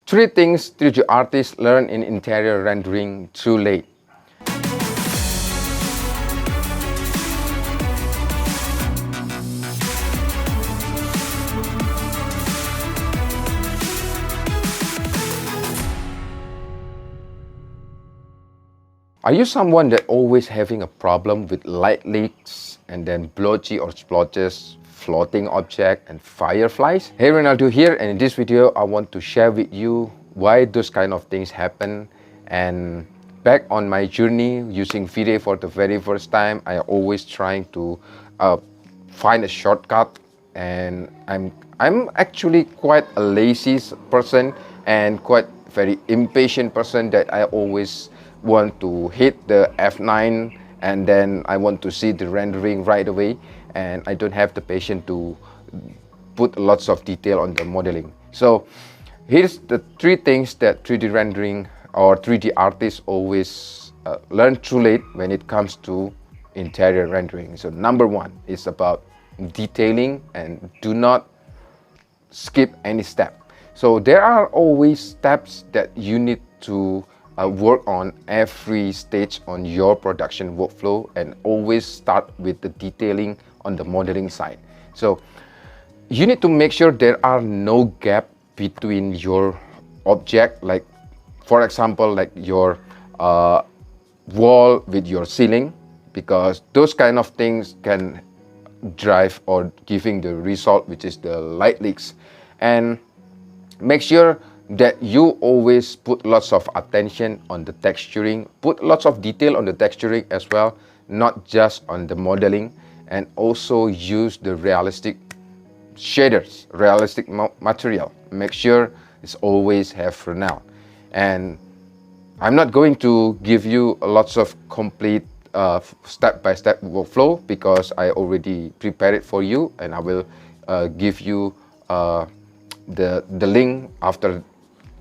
3 things 3D artists learn in interior rendering too late. Are you someone that always having a problem with light leaks and then blotchy or splotches, floating object and fireflies? Hey, Ronaldo here, and in this video I want to share with you why those kind of things happen. And back on my journey using vray for the very first time, I always trying to find a shortcut, and I'm actually quite a lazy person and quite very impatient person that I always want to hit the F9 and then I want to see the rendering right away, and I don't have the patience to put lots of detail on the modeling. So here's the 3 things that 3D rendering or 3D artists always learn too late when it comes to interior rendering. So number 1 is about detailing, and do not skip any step. So there are always steps that you need to work on every stage on your production workflow, and always start with the detailing on the modeling side. So you need to make sure there are no gap between your object, like for example like your wall with your ceiling, because those kind of things can drive or giving the result which is the light leaks. And make sure that you always put lots of attention on the texturing, put lots of detail on the texturing as well, not just on the modeling, and also use the realistic shaders, realistic material. Make sure it's always have Fresnel. And I'm not going to give you lots of complete step-by-step workflow because I already prepared it for you, and I will give you the link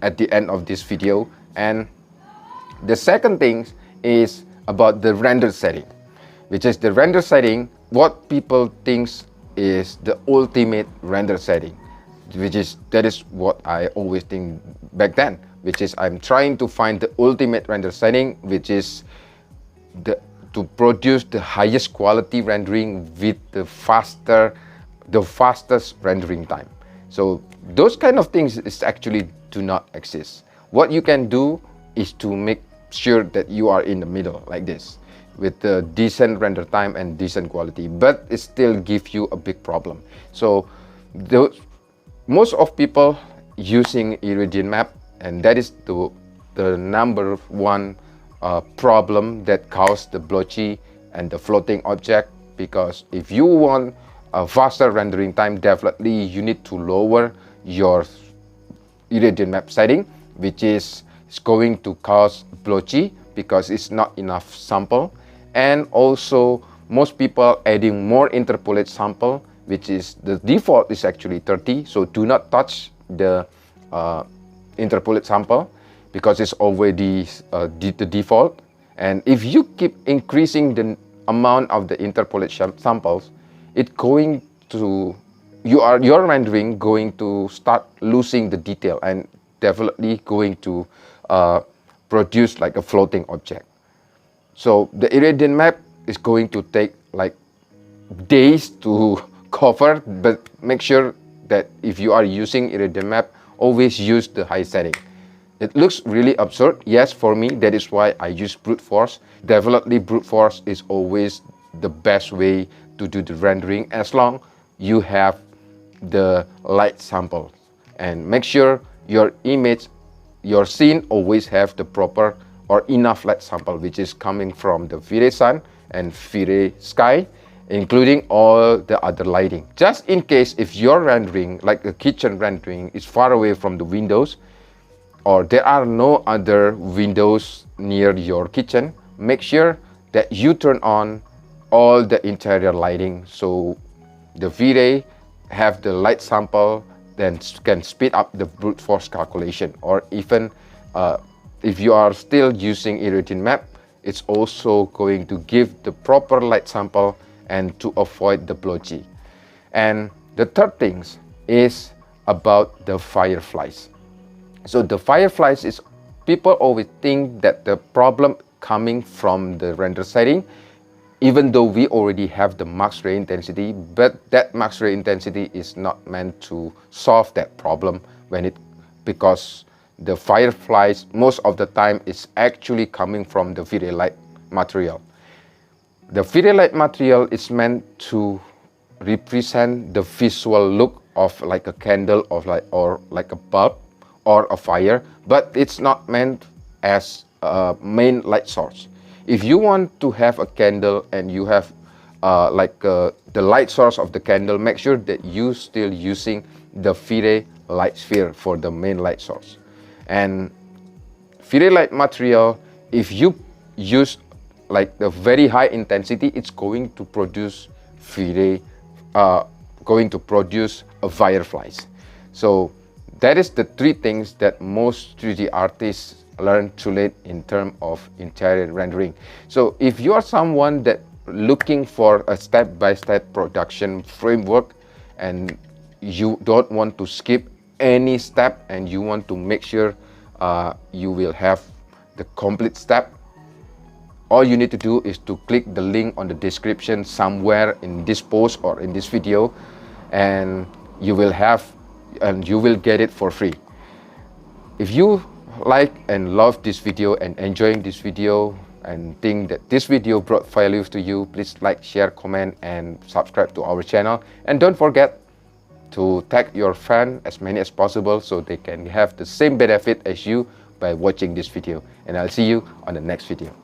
at the end of this video. And the second thing is about the render setting, which is the render setting what people thinks is the ultimate render setting, that is what I always think back then, which is I'm trying to find the ultimate render setting, which is to produce the highest quality rendering with the fastest rendering time. So those kind of things is actually do not exist. What you can do is to make sure that you are in the middle like this, with the decent render time and decent quality, but it still gives you a big problem. So most of people using Iridian map, and that is the number 1 problem that causes the blotchy and the floating object. Because if you want a faster rendering time, definitely you need to lower your Iridian map setting, which is going to cause blotchy because it's not enough sample. And also most people adding more interpolate sample, which is the default is actually 30. So do not touch the interpolate sample because it's already the default. And if you keep increasing the amount of the interpolate samples, it's going to your rendering going to start losing the detail and definitely going to produce like a floating object. So the Iridian map is going to take like days to cover, but make sure that if you are using Iridian map, always use the high setting. It looks really absurd, yes, for me, that is why I use brute force. Definitely brute force is always the best way to do the rendering, as long you have the light sample. And make sure your image, your scene always have the proper or enough light sample, which is coming from the vray sun and vray sky, including all the other lighting. Just in case if your rendering, like a kitchen rendering, is far away from the windows, or there are no other windows near your kitchen, make sure that you turn on all the interior lighting, so the vray have the light sample, then can speed up the brute force calculation. Or even if you are still using Iridian map, it's also going to give the proper light sample and to avoid the blotchy. And the third thing is about the fireflies. So the Fireflies is, people always think that the problem coming from the render setting, even though we already have the max ray intensity, but that max ray intensity is not meant to solve that problem because the Fireflies most of the time is actually coming from the vray light material. The vray light material is meant to represent the visual look of like a candle or like a bulb or a fire, but it's not meant as a main light source. If you want to have a candle and you have the light source of the candle, make sure that you still using the vray light sphere for the main light source. And vray light material, if you use like the very high intensity, it's going to produce fireflies. So that is the three things that most 3D artists learn too late in terms of interior rendering. So if you are someone that looking for a step-by-step production framework and you don't want to skip any step and you want to make sure you will have the complete step, all you need to do is to click the link on the description somewhere in this post or in this video, and you will get it for free. If you like and love this video and enjoying this video and think that this video brought value to you, please like, share, comment and subscribe to our channel, and don't forget to tag your friend as many as possible so they can have the same benefit as you by watching this video. And I'll see you on the next video.